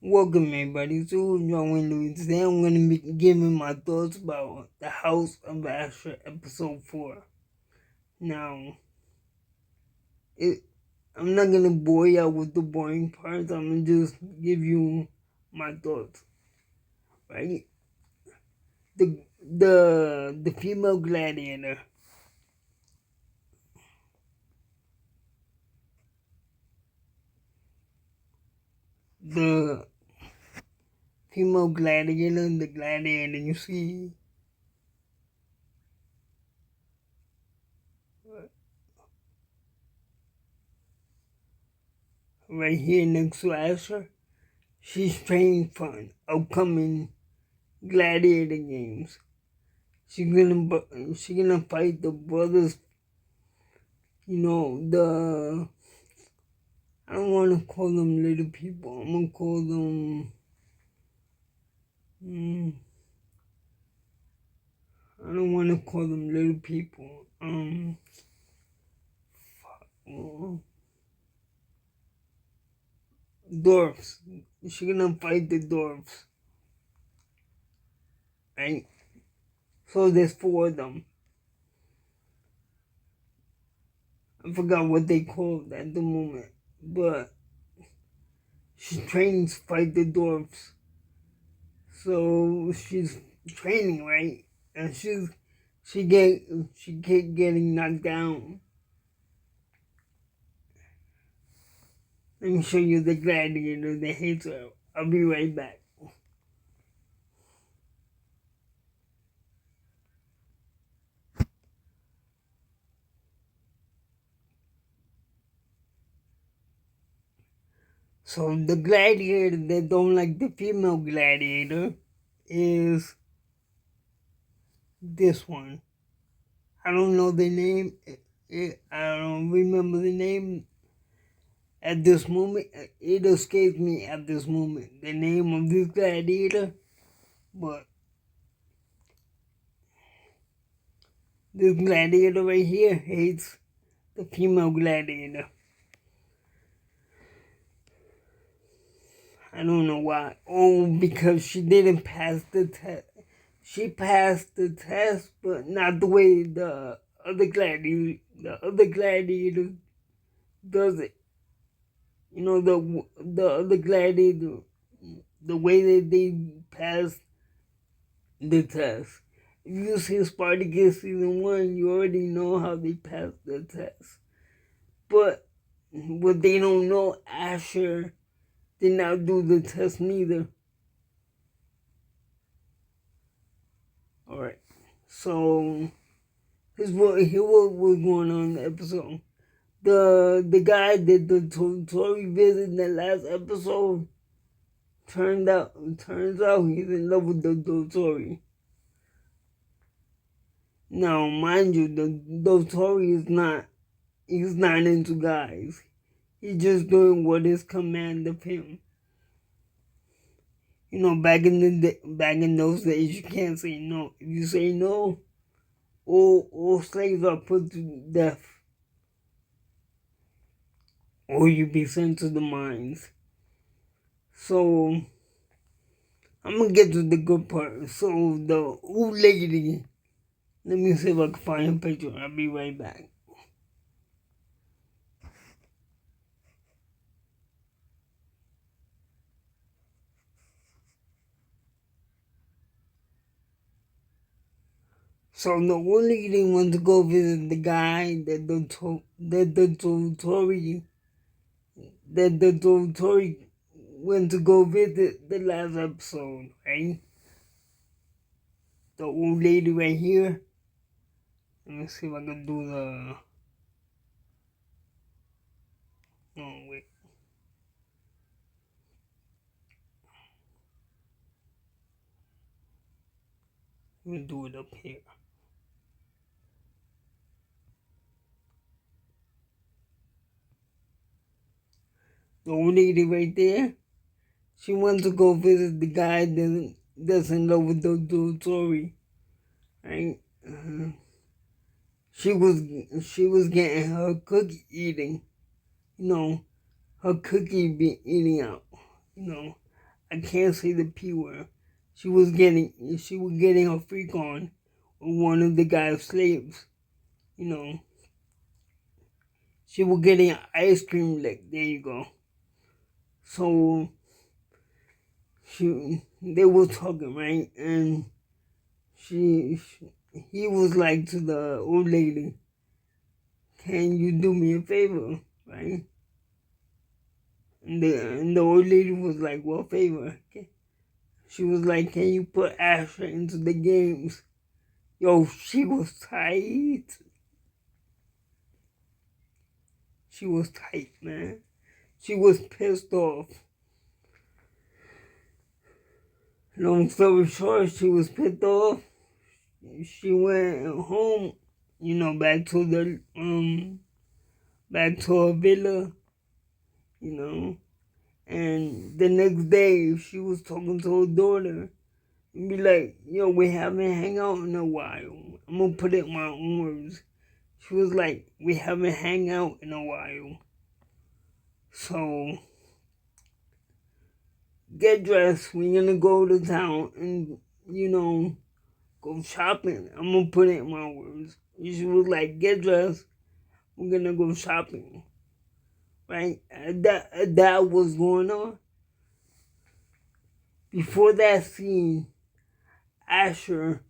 Welcome everybody to John Louis. Today I'm going to be giving my thoughts about the House of Asher episode 4. Now, I'm not going to bore you out with the boring parts. I'm going to just give you my thoughts. Right? The female gladiator. The female gladiator, the gladiator you see right here next to Asher. She's training for an upcoming gladiator games. She's gonna fight the brothers. I don't want to call them little people. I'm gonna call them. I don't want to call them little people. Dwarfs. She's gonna fight the dwarfs. Right? So there's 4 of them. I forgot what they called at the moment, but she's training to fight the dwarfs. So she's training, right? And she kept getting knocked down. Let me show you the gladiator that hates her. I'll be right back. So the gladiator that don't like the female gladiator is this one. I don't know the name. I don't remember the name at this moment. It escapes me at this moment, the name of this gladiator. But this gladiator right here hates the female gladiator. I don't know why. Oh, because she didn't pass the test. She passed the test, but not the way the other gladiator does it. You know, the other gladiator, the way that they pass the test. If you see Spartacus season 1, you already know how they pass the test. But what they don't know, Asher did not do the test neither. Alright, so here's what was going on in the episode. The guy that the Tori visited in the last episode turns out he's in love with the Tori. Now, mind you, the Tori he's not into guys. He's just doing what is commanded of him. You know, back in those days, you can't say no. If you say no, all slaves are put to death, or you be sent to the mines. So I'm gonna get to the good part. So the old lady, let me see if I can find a picture. I'll be right back. So the old lady wants to go visit the guy that the Tori went to go visit the last episode, right? The old lady right here. Let me see if I can do the. Oh wait. Let me do it up here. The old lady right there. She wants to go visit the guy that's in love with the Tori, right? She was getting her cookie eating, her cookie be eating out, I can't say the P word. She was getting a freak on with one of the guy's slaves. You know, she was getting an ice cream lick. There you go. So they were talking, right? And he was like to the old lady, "Can you do me a favor?" Right? And the old lady was like, "What favor?" She was like, "Can you put Asher into the games?" Yo, she was tight. She was tight, man. She was pissed off. Long story short, she was pissed off. She went home, back to her villa, and the next day she was talking to her daughter and be like, "Yo, we haven't hang out in a while." I'm gonna put it in my own words. She was like, "We haven't hang out in a while. So get dressed. We're gonna go to town and, go shopping." I'm gonna put it in my words. She was like, "Get dressed. We're gonna go shopping." Right? That was going on. Before that scene, Asher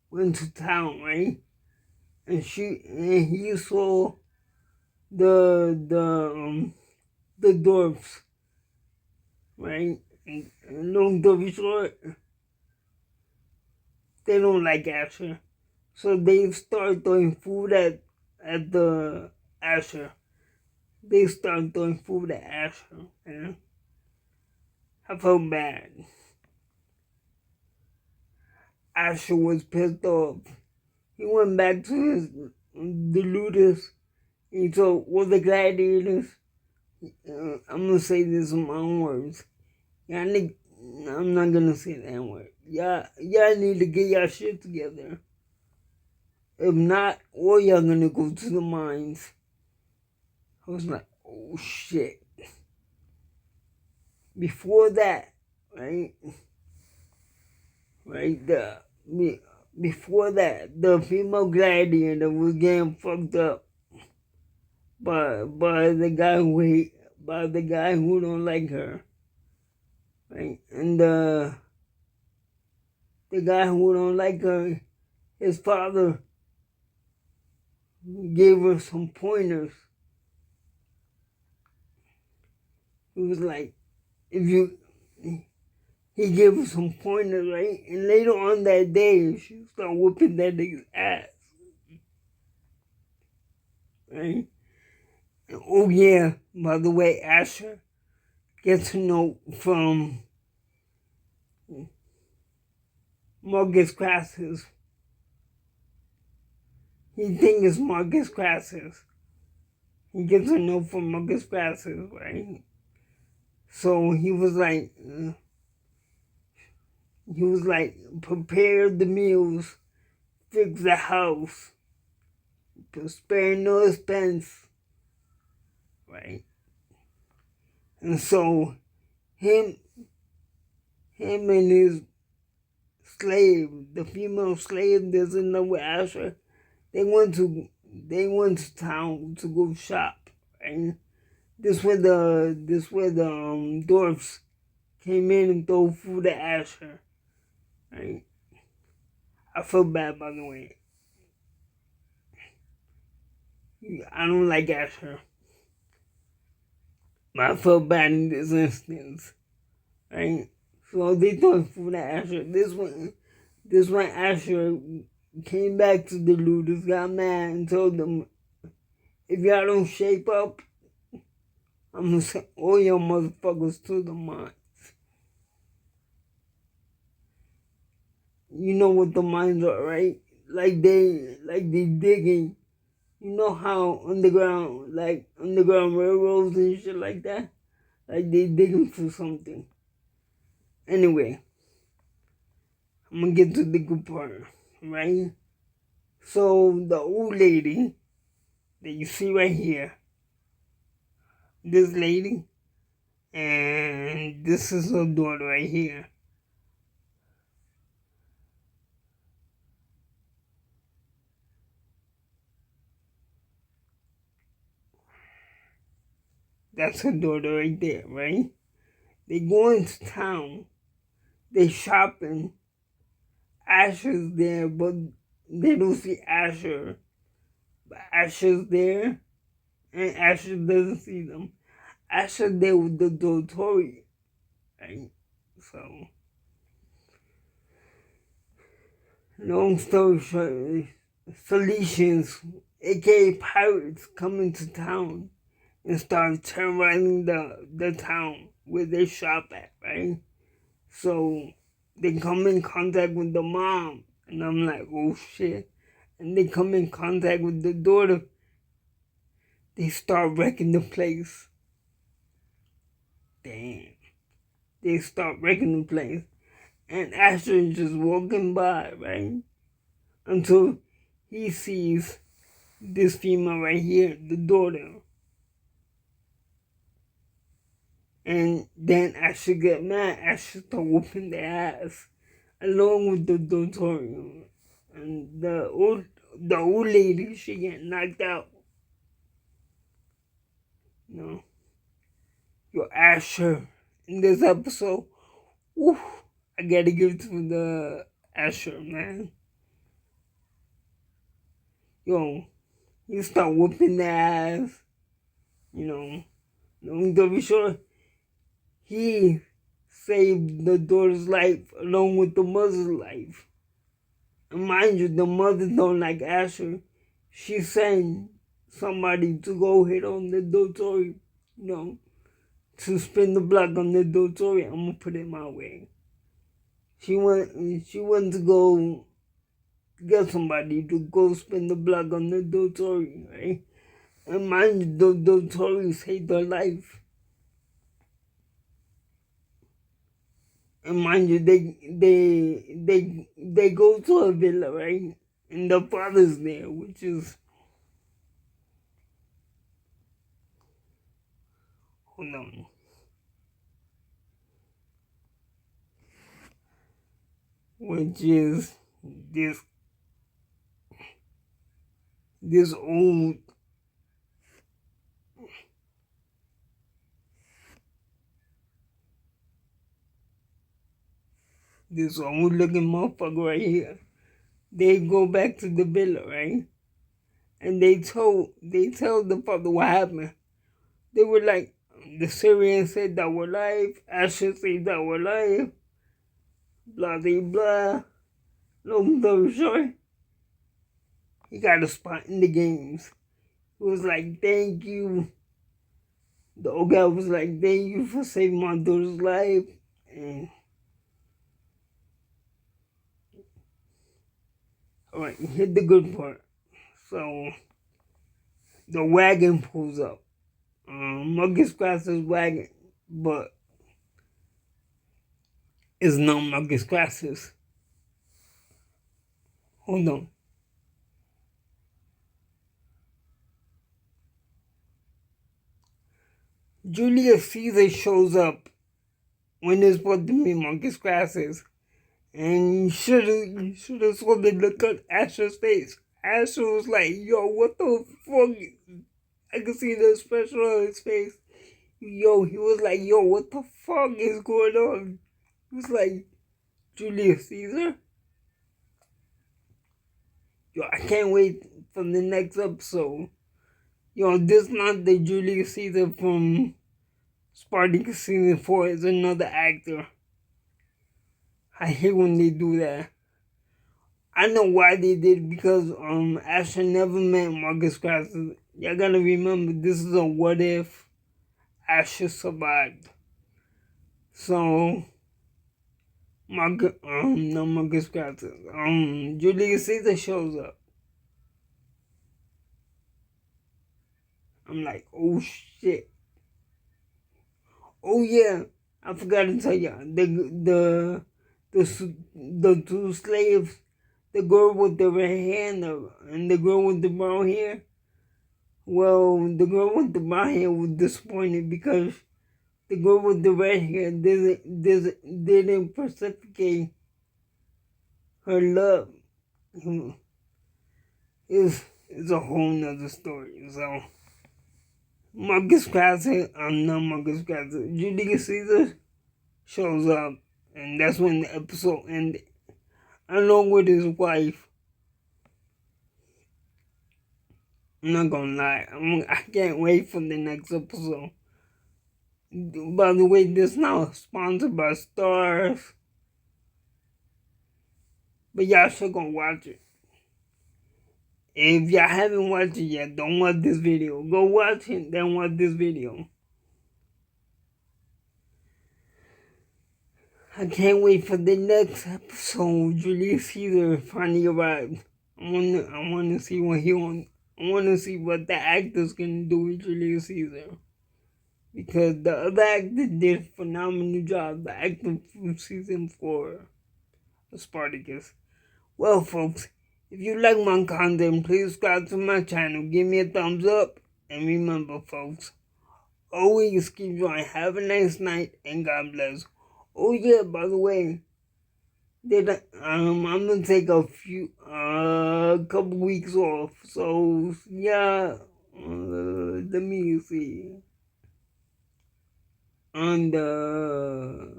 went to town, right? And he saw the dwarfs, right? And long story short, they don't like Asher. So they start throwing food at the Asher. They start throwing food at Asher, man. I felt bad. Asher was pissed off. He went back to the looters. He told all the gladiators, I'm gonna say this in my own words. I'm not gonna say that word. Y'all need to get y'all shit together. If not, all y'all gonna go to the mines. I was like, oh shit. Before that, right, before that, the female gladiator was getting fucked up by the guy who don't like her, right? And the guy who don't like her, his father gave her some pointers. He was like, he gave her some pointers, right? And later on that day, she started whooping that nigga's ass, right? And, oh yeah, by the way, Asher gets a note from Marcus Crassus. He thinks it's Marcus Crassus. He gets a note from Marcus Crassus, right? So he was like, prepare the meals, fix the house, spare no expense, right? And so him and his slave, the female slave that's in love with Asher, they went to town to go shop, right? This where the dwarfs came in and threw food at Asher, right? I feel bad, by the way. I don't like Asher, but I felt bad in this instance, right? So they threw food at Asher. This one Asher came back to the looters, got mad, and told them, "If y'all don't shape up, I'm gonna send all your motherfuckers to the mines." You know what the mines are, right? Like they digging. You know how underground railroads and shit like that? Like they digging for something. Anyway, I'm gonna get to the good part, right? So the old lady that you see right here, this lady, and And this is her daughter right here. That's her daughter right there, right? They go into town. They shopping. Asher's there, but they don't see Asher. But Asher's there, and Asher doesn't see them. Asher there with the Dotori, right? So, long story short, Felicians, aka pirates, come into town and start terrorizing the town where they shop at, right? So they come in contact with the mom, and I'm like, oh shit. And they come in contact with the daughter. They start wrecking the place. Damn. They start wrecking the place. And Asher is just walking by, right? Until he sees this female right here, the daughter. And then Asher get mad. Asher start whooping their ass. Along with the Dotorium. And the old lady, she get knocked out. You know, your Asher in this episode, woo, I gotta give it to the Asher, man. Yo, you start whooping their ass, you know. Long story short, he saved the daughter's life along with the mother's life. And mind you, the mother don't like Asher. She sent somebody to go hit on the Dotori, you know, to spin the block on the Dotori. I'm gonna put it my way. She went to go get somebody to go spin the block on the Dotori, right? And mind you, the Dotori saved her life. And mind you, they go to a villa, right? And the father's there, which is, hold on. Which is this old looking motherfucker right here. They go back to the villa, right? And they tell the father what happened. They were like, the Syrians said that we're alive, Asher said that we're alive, blah blah blah. Long story short, he got a spot in the games. He was like, thank you. The old guy was like, thank you for saving my daughter's life. And alright, hit the good part. So the wagon pulls up. Marcus Crassus' wagon, but it's not Marcus Crassus. Hold on. Julius Caesar shows up when it's supposed to be Marcus Crassus. And you should have saw the look on Asher's face. Asher was like, yo, what the fuck? I could see the expression on his face. Yo, he was like, yo, what the fuck is going on? He was like, Julius Caesar? Yo, I can't wait for the next episode. Yo, this not the Julius Caesar from Spartacus season 4. It's another actor. I hate when they do that. I know why they did, because Asher never met Marcus Crassus. Y'all gotta remember, this is a what if Asher survived. So not Marcus Crassus. Julius Caesar shows up. I'm like, oh shit. Oh yeah, I forgot to tell you, the two slaves, the girl with the red hair and the girl with the brown hair. Well, the girl with the brown hair was disappointed because the girl with the red hair didn't precipitate her love. Is a whole nother story. So Marcus Crassus, I'm not Marcus Crassus, Julius Caesar shows up, and that's when the episode ended. Along with his wife. I'm not gonna lie, I can't wait for the next episode. By the way, this now is sponsored by Stars. But y'all should go watch it. If y'all haven't watched it yet, don't watch this video. Go watch it, then watch this video. I can't wait for the next episode. Julius Caesar finally arrived. I wanna see what I wanna see what the actor's gonna do with Julius Caesar. Because the other actor did a phenomenal job. The actor from season 4 of Spartacus. Well, folks, if you like my content, please subscribe to my channel. Give me a thumbs up. And remember, folks, always keep going. Have a nice night and God bless. Oh yeah, by the way, I'm gonna take a couple weeks off. So yeah, let me see. On the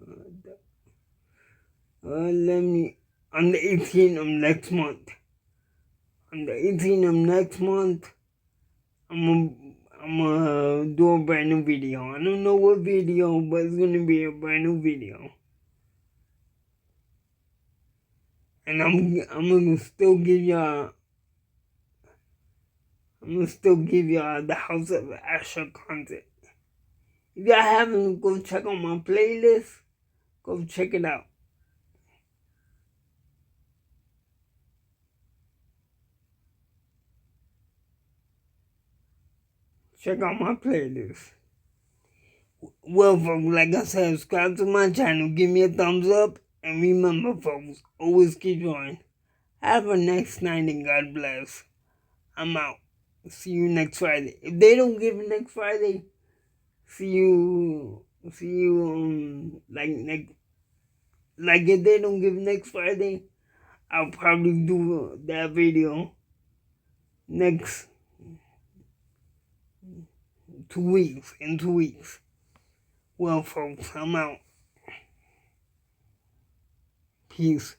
18th of next month. On the 18th of next month, I'm gonna do a brand new video. I don't know what video, but it's gonna be a brand new video. And I'm gonna still give y'all the House of Asher content. If y'all haven't, go check out my playlist. Go check it out. Check out my playlist. Well, folks, like I said, subscribe to my channel. Give me a thumbs up. And remember, folks, always keep going. Have a nice night and God bless. I'm out. See you next Friday. If they don't give it next Friday, see you like if they don't give next Friday, I'll probably do that video next 2 weeks, in 2 weeks. Well, folks, I'm out. Peace.